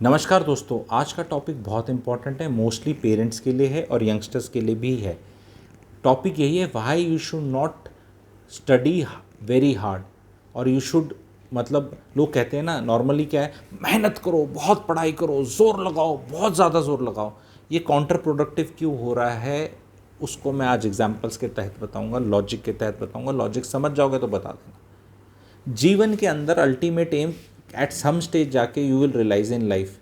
नमस्कार दोस्तों, आज का टॉपिक बहुत इंपॉर्टेंट है। मोस्टली पेरेंट्स के लिए है और यंगस्टर्स के लिए भी है। टॉपिक यही है, why you should not study very hard और यू शुड, मतलब लोग कहते हैं ना नॉर्मली क्या है, मेहनत करो, बहुत पढ़ाई करो, ज़ोर लगाओ, बहुत ज़्यादा ज़ोर लगाओ। ये काउंटर प्रोडक्टिव क्यों हो रहा है उसको मैं आज एग्जाम्पल्स के तहत बताऊंगा, लॉजिक के तहत बताऊंगा। लॉजिक समझ जाओगे तो बता देना। जीवन के अंदर ultimate aim at some stage जाके you will realise in life,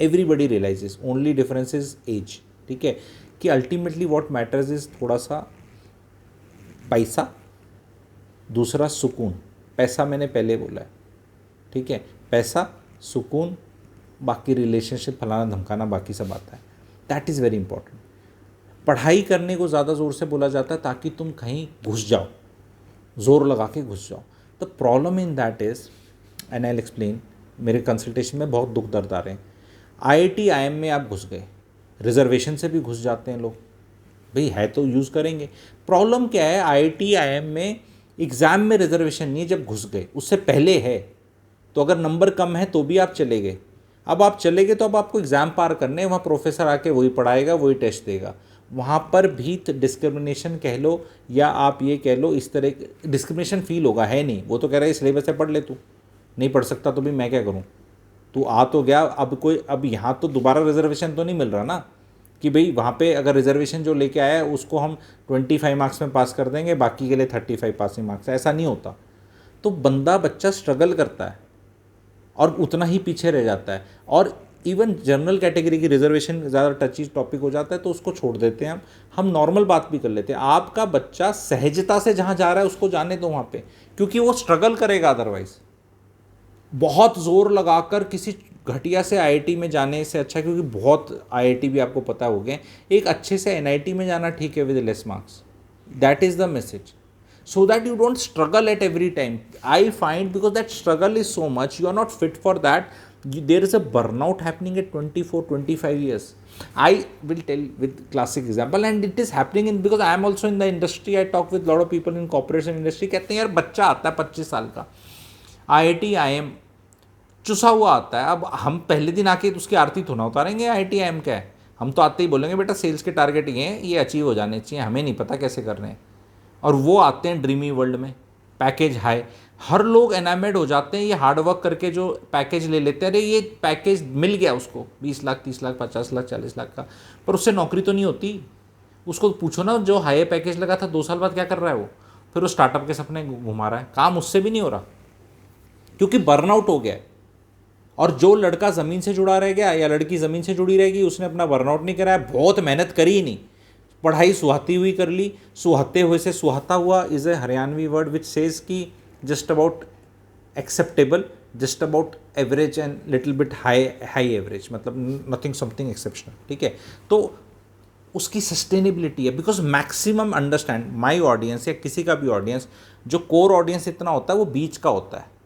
everybody realises, only difference is age. ठीक है, कि अल्टीमेटली व्हाट मैटर्स इज थोड़ा सा पैसा, दूसरा सुकून। पैसा मैंने पहले बोला है, ठीक है, पैसा, सुकून, बाकी रिलेशनशिप फलाना धमकाना बाकी सब आता है। That is very important. पढ़ाई करने को ज़्यादा ज़ोर से बोला जाता है ताकि तुम कहीं घुस जाओ, ज़ोर लगा के घुस जाओ। The problem in that is, and I will explain, मेरे कंसल्टेशन में बहुत दुख दर्द आ रहे हैं। IIT IIM में आप घुस गए, रिजर्वेशन से भी घुस जाते हैं लोग, भाई है तो यूज़ करेंगे। प्रॉब्लम क्या है, IIT IIM में एग्ज़ाम में रिजर्वेशन नहीं है जब घुस गए, उससे पहले है। तो अगर नंबर कम है तो भी आप चले गए। अब आप चले गए तो अब आपको एग्ज़ाम पार करने, वहाँ प्रोफेसर आके वही पढ़ाएगा, वही टेस्ट देगा। वहाँ पर भी डिस्क्रिमिनेशन कह लो या आप ये कह लो, इस तरह डिस्क्रिमिनेशन फील होगा, है नहीं। वो तो कह रहा है सिलेबस से पढ़ ले, तू नहीं पढ़ सकता तो भी मैं क्या करूँ, तू आ तो गया। अब यहाँ तो दोबारा रिजर्वेशन तो नहीं मिल रहा ना, कि भाई वहाँ पे अगर रिजर्वेशन जो लेके आया है उसको हम 25 मार्क्स में पास कर देंगे, बाकी के लिए 35 पासिंग मार्क्स, ऐसा नहीं होता। तो बच्चा स्ट्रगल करता है और उतना ही पीछे रह जाता है। और इवन जनरल कैटेगरी की रिजर्वेशन ज़्यादा टची टॉपिक हो जाता है तो उसको छोड़ देते हैं। हम नॉर्मल बात भी कर लेते हैं। आपका बच्चा सहजता से जहाँ जा रहा है उसको जाने दो वहाँ पे, क्योंकि वो स्ट्रगल करेगा। अदरवाइज बहुत ज़ोर लगाकर किसी घटिया से IIT में जाने से अच्छा, क्योंकि बहुत IIT भी आपको पता हो गए, एक अच्छे से NIT में जाना ठीक है with less marks. That is the message, so that you don't struggle at every time. I find because that struggle is so much, you are not fit for that. There is a burnout happening at 24 25 years. I will tell with classic example, and it is happening in, because I am also in the industry. I talk with lot of people in corporation industry, कहते हैं यार बच्चा आता है 25 साल का, IIT IIM चुसा हुआ आता है। अब हम पहले दिन आके उसकी आरती थोड़ा उतारेंगे, IIT IIM क्या है, हम तो आते ही बोलेंगे बेटा सेल्स के टारगेट ये हैं, ये अचीव हो जाने चाहिए, हमें नहीं पता कैसे करने हैं। और वो आते हैं ड्रीमी वर्ल्ड में, पैकेज हाई, हर लोग एनामेड हो जाते हैं। ये हार्ड वर्क करके जो पैकेज ले लेते हैं, अरे ये पैकेज मिल गया उसको 20 लाख 30 लाख 50 लाख 40 लाख का, पर उससे नौकरी तो नहीं होती। उसको पूछो ना, जो हाई पैकेज लगा था 2 साल बाद क्या कर रहा है वो, फिर वो स्टार्टअप के सपने घुमा रहा है, काम उससे भी नहीं हो रहा क्योंकि बर्नआउट हो गया है। और जो लड़का ज़मीन से जुड़ा रह गया या लड़की ज़मीन से जुड़ी रहेगी, उसने अपना बर्नआउट नहीं कराया, बहुत मेहनत करी ही नहीं, पढ़ाई सुहाती हुई कर ली। सुहाते हुए से सुहाता हुआ is a Haryanvi word which says कि just about acceptable, just about average and little bit high average, मतलब नथिंग समथिंग एक्सेप्शनल। ठीक है, तो उसकी सस्टेनेबिलिटी है। Because maximum understand my audience या किसी का भी ऑडियंस, जो कोर ऑडियंस इतना होता है वो बीच का होता है।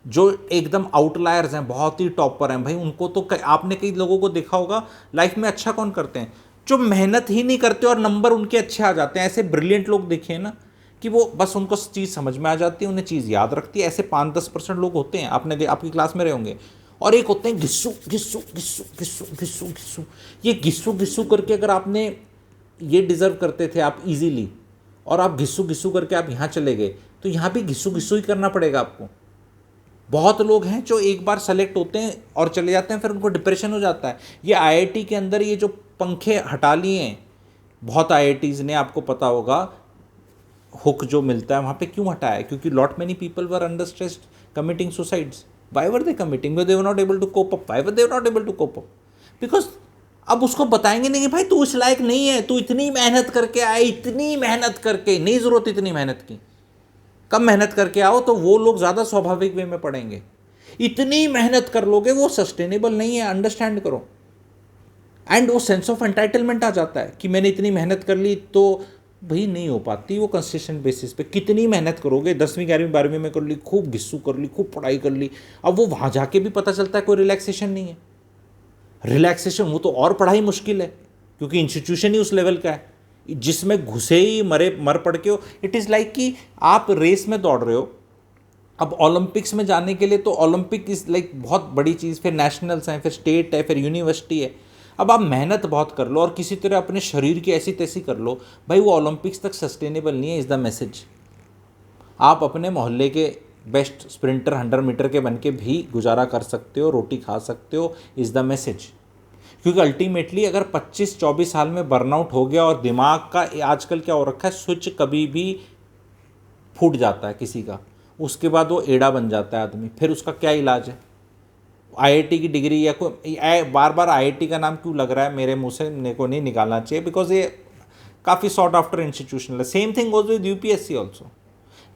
जो एकदम आउटलायर्स हैं, बहुत ही टॉपर हैं, भाई उनको तो आपने कई लोगों को देखा होगा लाइफ में अच्छा कौन करते हैं, जो मेहनत ही नहीं करते और नंबर उनके अच्छे आ जाते हैं। ऐसे ब्रिलियंट लोग देखे ना, कि वो बस उनको चीज़ समझ में आ जाती है, उन्हें चीज़ याद रखती है। ऐसे 5-10% लोग होते हैं, आपने आपकी क्लास में रहे होंगे। और एक होते हैं घिस्सू घिस्सू घिस्सू घिस्सू घिस्सू घिस्सू। ये घिस्सू घिस्सू करके, अगर आपने ये डिज़र्व करते थे आप इजीली, और आप घिस्सू घिस्सू करके आप यहाँ चले गए, तो यहाँ भी घिस्सू घिस्सू ही करना पड़ेगा आपको। बहुत लोग हैं जो एक बार सेलेक्ट होते हैं और चले जाते हैं, फिर उनको डिप्रेशन हो जाता है। ये IIT के अंदर ये जो पंखे हटा लिए हैं, बहुत IITs ने, आपको पता होगा हुक जो मिलता है वहाँ पे क्यों हटाया है, क्योंकि lot many people were under stress committing suicides. Why were they committing? They were not able to cope up. Why were they not able to cope up? Because अब उसको बताएंगे नहीं कि भाई तू इस लायक नहीं है, तू इतनी मेहनत करके आए, इतनी मेहनत करके, नहीं ज़रूरत इतनी मेहनत की, कम मेहनत करके आओ, तो वो लोग ज़्यादा स्वाभाविक वे में पढ़ेंगे। इतनी मेहनत कर लोगे वो सस्टेनेबल नहीं है, अंडरस्टैंड करो। एंड वो सेंस ऑफ एंटाइटलमेंट आ जाता है कि मैंने इतनी मेहनत कर ली, तो भाई नहीं हो पाती वो कंसिस्टेंट बेसिस पे। कितनी मेहनत करोगे, 10वीं 11वीं 12वीं में कर ली, खूब घिस्सू कर ली, खूब पढ़ाई कर ली, अब वो वहाँ जाके भी पता चलता है कोई रिलैक्सेशन नहीं है। रिलैक्सेशन वो तो और पढ़ाई मुश्किल है, क्योंकि इंस्टीट्यूशन ही उस लेवल का है जिसमें घुसे ही मर पड़ के हो। इट इज़ लाइक कि आप रेस में दौड़ रहे हो, अब ओलंपिक्स में जाने के लिए तो ओलंपिक इज़ लाइक बहुत बड़ी चीज़, फिर नेशनल्स हैं, फिर स्टेट है, फिर यूनिवर्सिटी है। अब आप मेहनत बहुत कर लो और किसी तरह अपने शरीर की ऐसी तैसी कर लो भाई, वो ओलंपिक्स तक सस्टेनेबल नहीं है, इज़ द मैसेज। आप अपने मोहल्ले के बेस्ट स्प्रिंटर 100 मीटर के बन के भी गुजारा कर सकते हो, रोटी खा सकते हो, इज़ द मैसेज। क्योंकि अल्टीमेटली अगर 25-24 साल में बर्नआउट हो गया और दिमाग का आजकल क्या हो रखा है, स्विच कभी भी फूट जाता है किसी का, उसके बाद वो एड़ा बन जाता है आदमी, फिर उसका क्या इलाज है? आईआईटी की डिग्री या कोई बार बार आईआईटी का नाम क्यों लग रहा है मेरे मुंह से, मेरे को नहीं निकालना चाहिए, बिकॉज ये काफ़ी सॉर्ट आफ्टर इंस्टीट्यूशनल है। Same thing goes with UPSC also.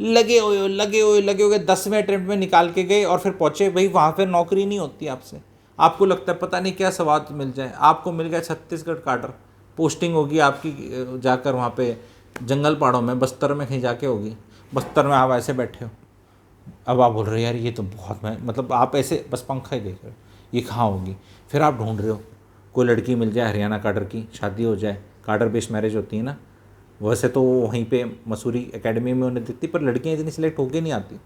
लगे हुए 10वें अटेम्प्ट में निकाल के गए और फिर पहुंचे भाई, वहाँ फिर नौकरी नहीं होती आपसे। आपको लगता है पता नहीं क्या सवाल मिल जाए, आपको मिल गया छत्तीसगढ़ काडर, पोस्टिंग होगी आपकी जाकर वहाँ पे जंगल पहाड़ों में, बस्तर में कहीं जाके होगी। बस्तर में आप ऐसे बैठे हो, अब आप बोल रहे हो यार ये तो बहुत मतलब आप ऐसे बस पंखा ही देख रहे हो, ये कहाँ होगी। फिर आप ढूंढ रहे हो कोई लड़की मिल जाए हरियाणा काडर की, शादी हो जाए, काडर बेस्ड मैरिज होती है ना। वैसे तो वहीं पे मसूरी एकेडमी में उन्हें दिखती, पर लड़कियां इतनी सिलेक्ट होके नहीं आती।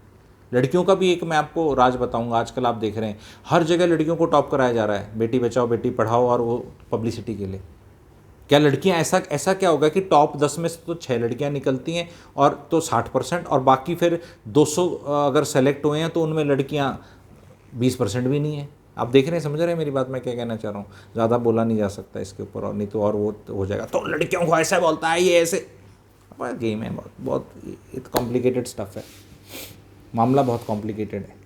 लड़कियों का भी एक मैं आपको राज बताऊंगा, आजकल आप देख रहे हैं हर जगह लड़कियों को टॉप कराया जा रहा है, बेटी बचाओ बेटी पढ़ाओ, और वो पब्लिसिटी के लिए। क्या लड़कियां ऐसा क्या होगा कि टॉप 10 में से तो 6 लड़कियां निकलती हैं और तो 60%, और बाकी फिर 200 अगर सेलेक्ट हुए हैं तो उनमें लड़कियां 20% भी नहीं है। आप देख रहे हैं, समझ रहे हैं मेरी बात मैं क्या कहना चाह रहा हूँ। ज़्यादा बोला नहीं जा सकता इसके ऊपर, और नहीं तो और वो हो जाएगा, तो लड़कियों को ऐसा बोलता है ये ऐसे। गेम है बहुत बहुत कॉम्प्लिकेटेड स्टफ है, मामला बहुत कॉम्प्लिकेटेड है।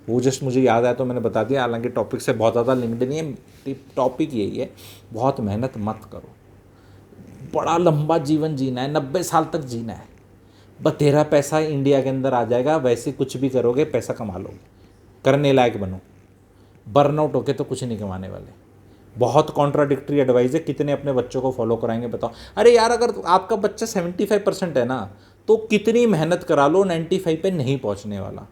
वो जस्ट मुझे याद आया तो मैंने बता दिया, हालांकि टॉपिक से बहुत ज़्यादा लिंक्ड नहीं है। टॉपिक यही है, बहुत मेहनत मत करो। बड़ा लंबा जीवन जीना है, 90 साल तक जीना है, बस तेरा पैसा इंडिया के अंदर आ जाएगा, वैसे कुछ भी करोगे पैसा कमा लोगे, करने लायक बनो। बर्नआउट होके तो कुछ नहीं कमाने वाले। बहुत कॉन्ट्राडिक्टरी एडवाइस है, कितने अपने बच्चों को फॉलो कराएंगे बताओ। अरे यार अगर आपका बच्चा 75% है ना, तो कितनी मेहनत करा लो 95 पे नहीं पहुंचने वाला।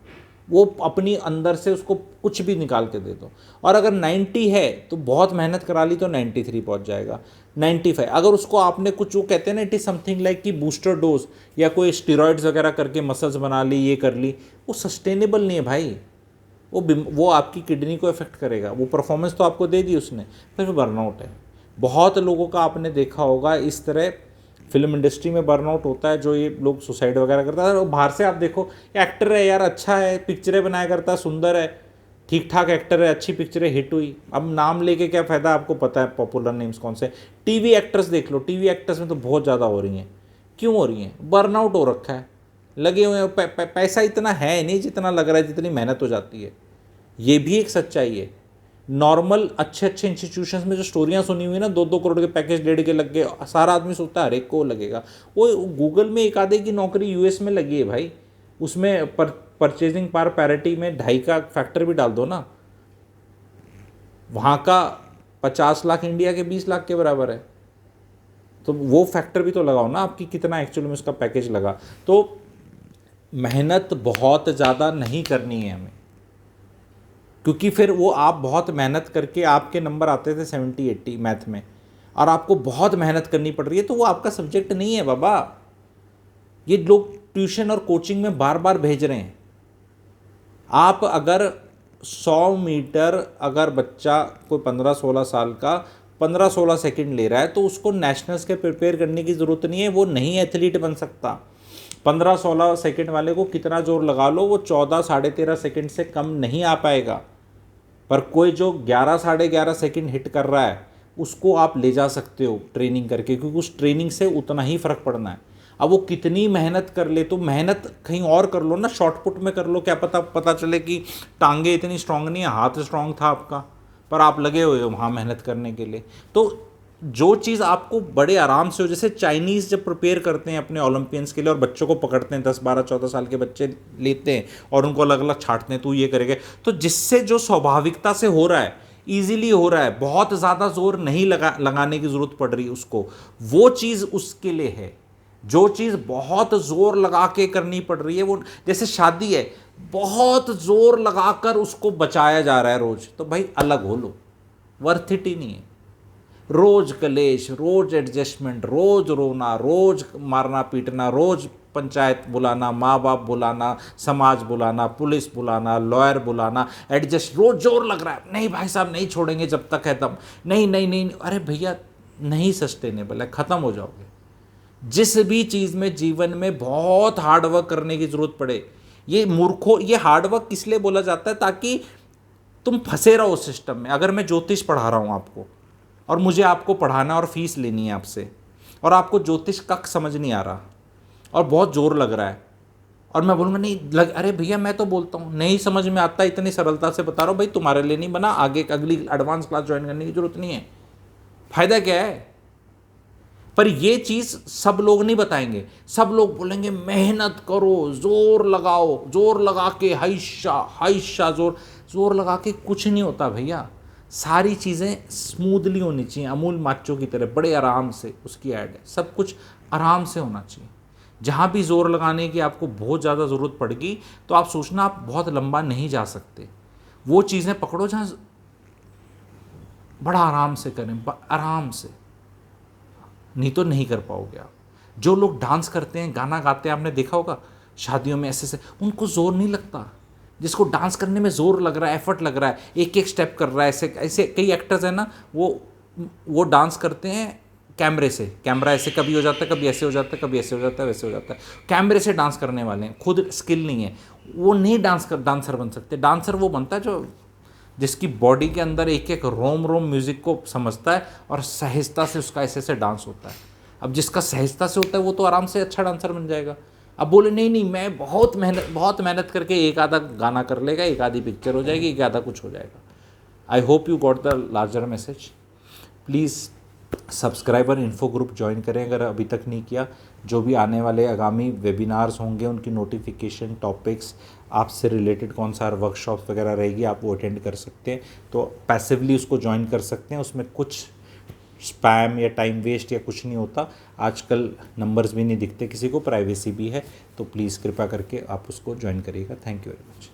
वो अपनी अंदर से उसको कुछ भी निकाल के दे दो, और अगर 90 है तो बहुत मेहनत करा ली तो 93 पहुंच जाएगा। 95 अगर उसको आपने कुछ, वो कहते हैं ना, इट इज़ समथिंग लाइक कि बूस्टर डोज या कोई स्टेरॉइड्स वगैरह करके मसल्स बना ली, ये कर ली, वो सस्टेनेबल नहीं है भाई। वो आपकी किडनी को इफेक्ट करेगा। वो परफॉर्मेंस तो आपको दे दी उसने, फिर बर्नआउट है। बहुत लोगों का आपने देखा होगा इस तरह फिल्म इंडस्ट्री में बर्नआउट होता है, जो ये लोग सुसाइड वगैरह करता है। और बाहर से आप देखो, एक्टर है यार, अच्छा है, पिक्चरें बनाया करता है, सुंदर है, ठीक ठाक एक्टर है, अच्छी पिक्चरें हिट हुई। अब नाम लेके क्या फ़ायदा, आपको पता है पॉपुलर नेम्स कौन से। टीवी एक्टर्स देख लो, टीवी एक्टर्स में तो बहुत ज़्यादा हो रही हैं। क्यों हो रही हैं? बर्नआउट हो रखा है, लगे हुए हैं। पैसा इतना है नहीं जितना लग रहा है, जितनी मेहनत हो जाती है। ये भी एक सच्चाई है। नॉर्मल अच्छे इंस्टीट्यूशंस में जो स्टोरियां सुनी हुई ना, 2-2 करोड़ के पैकेज 1.5 के लग गए, सारा आदमी सोचता है हर एक को लगेगा। वो गूगल में एक आधे की नौकरी यूएस में लगी है भाई, उसमें परचेजिंग पावर पैरिटी में 2.5 का फैक्टर भी डाल दो ना, वहाँ का 50 लाख इंडिया के 20 लाख के बराबर है। तो वो फैक्टर भी तो लगाओ ना, आपकी कितना एक्चुअली में उसका पैकेज लगा। तो मेहनत बहुत ज़्यादा नहीं करनी है हमें, क्योंकि फिर वो आप बहुत मेहनत करके, आपके नंबर आते थे 70-80 मैथ में, और आपको बहुत मेहनत करनी पड़ रही है, तो वो आपका सब्जेक्ट नहीं है बाबा। ये लोग ट्यूशन और कोचिंग में बार बार भेज रहे हैं। आप अगर 100 मीटर अगर बच्चा कोई 15-16 साल का 15-16 सेकंड ले रहा है, तो उसको नेशनल्स के प्रिपेयर करने की ज़रूरत नहीं है, वो नहीं एथलीट बन सकता। 15-16 सेकंड वाले को कितना जोर लगा लो, वो 14-13.5 सेकंड से कम नहीं आ पाएगा। पर कोई जो 11-11.5 सेकंड हिट कर रहा है, उसको आप ले जा सकते हो ट्रेनिंग करके, क्योंकि उस ट्रेनिंग से उतना ही फ़र्क पड़ना है। अब वो कितनी मेहनत कर ले, तो मेहनत कहीं और कर लो ना, शॉर्टपुट में कर लो, क्या पता चले कि टांगे इतनी स्ट्रांग नहीं है, हाथ स्ट्रांग था आपका, पर आप लगे हुए हो वहाँ मेहनत करने के लिए। तो जो चीज़ आपको बड़े आराम से हो, जैसे चाइनीज़ जब प्रिपेयर करते हैं अपने ओलंपियंस के लिए, और बच्चों को पकड़ते हैं, 10-12-14 साल के बच्चे लेते हैं और उनको अलग अलग छांटते हैं, तू ये करेगा, तो जिससे जो स्वाभाविकता से हो रहा है, ईजिली हो रहा है, बहुत ज़्यादा जोर नहीं लगाने की ज़रूरत पड़ रही उसको, वो चीज़ उसके लिए है। जो चीज़ बहुत जोर लगा के करनी पड़ रही है, वो जैसे शादी है, बहुत जोर लगाकर उसको बचाया जा रहा है रोज, तो भाई अलग हो लो, वर्थ इट ही नहीं है। रोज कलेश, रोज एडजस्टमेंट, रोज रोना, रोज मारना पीटना, रोज पंचायत बुलाना, माँ बाप बुलाना, समाज बुलाना, पुलिस बुलाना, लॉयर बुलाना, एडजस्ट, रोज जोर लग रहा है, नहीं भाई साहब नहीं छोड़ेंगे जब तक है तब, नहीं नहीं नहीं, अरे भैया नहीं सस्टेनेबल है, ख़त्म हो जाओगे। जिस भी चीज़ में जीवन में बहुत हार्डवर्क करने की ज़रूरत पड़े, ये मूर्खों, ये हार्डवर्क किस लिए बोला जाता है, ताकि तुम फंसे रहो सिस्टम में। अगर मैं ज्योतिष पढ़ा रहा हूँ आपको, और मुझे आपको पढ़ाना और फीस लेनी है आपसे, और आपको ज्योतिष कख समझ नहीं आ रहा और बहुत जोर लग रहा है, और मैं बोलूँगा नहीं लग, अरे भैया मैं तो बोलता हूँ नहीं समझ में आता, इतनी सरलता से बता रहा हूँ भाई, तुम्हारे लिए नहीं बना, आगे अगली एडवांस क्लास ज्वाइन करने की जरूरत नहीं है, फायदा क्या है। पर ये चीज़ सब लोग नहीं बताएंगे, सब लोग बोलेंगे मेहनत करो, जोर लगाओ, जोर लगा के हाइशा हाइशा, जोर जोर लगा के कुछ नहीं होता भैया। सारी चीज़ें स्मूथली होनी चाहिए, अमूल माचो की तरह, बड़े आराम से, उसकी ऐड है, सब कुछ आराम से होना चाहिए। जहाँ भी जोर लगाने की आपको बहुत ज़्यादा ज़रूरत पड़ेगी तो आप सोचना आप बहुत लंबा नहीं जा सकते। वो चीज़ें पकड़ो जहाँ बड़ा आराम से करें, आराम से, नहीं तो नहीं कर पाओगे आप। जो लोग डांस करते हैं, गाना गाते हैं, आपने देखा होगा शादियों में ऐसे से, उनको जोर नहीं लगता। जिसको डांस करने में जोर लग रहा है, एफर्ट लग रहा है, एक एक स्टेप कर रहा है, ऐसे ऐसे कई एक्टर्स हैं ना, वो डांस करते हैं कैमरे से, कैमरा ऐसे कभी हो जाता है, कभी ऐसे हो जाता है, कभी ऐसे हो जाता है, वैसे हो जाता है, कैमरे से डांस करने वाले हैं, खुद स्किल नहीं है, वो नहीं डांसर बन सकते। डांसर वो बनता है जो जिसकी बॉडी के अंदर एक एक रोम रोम म्यूज़िक को समझता है और सहजता से उसका ऐसे ऐसे डांस होता है। अब जिसका सहजता से होता है वो तो आराम से अच्छा डांसर बन जाएगा। अब बोले नहीं नहीं मैं बहुत मेहनत करके एक आधा गाना कर लेगा, एक आधी पिक्चर हो जाएगी, एक आधा कुछ हो जाएगा। I hope you got the larger message. Please subscriber info group join करें अगर अभी तक नहीं किया। जो भी आने वाले आगामी वेबिनार्स होंगे उनकी नोटिफिकेशन, टॉपिक्स, आपसे रिलेटेड कौन सा वर्कशॉप वगैरह रहेगी आप वो अटेंड कर सकते हैं, तो पैसिवली उसको ज्वाइन कर सकते हैं। उसमें कुछ स्पैम या टाइम वेस्ट या कुछ नहीं होता। आजकल नंबर्स भी नहीं दिखते किसी को, प्राइवेसी भी है, तो प्लीज़ कृपया करके आप उसको ज्वाइन करिएगा। Thank you very much.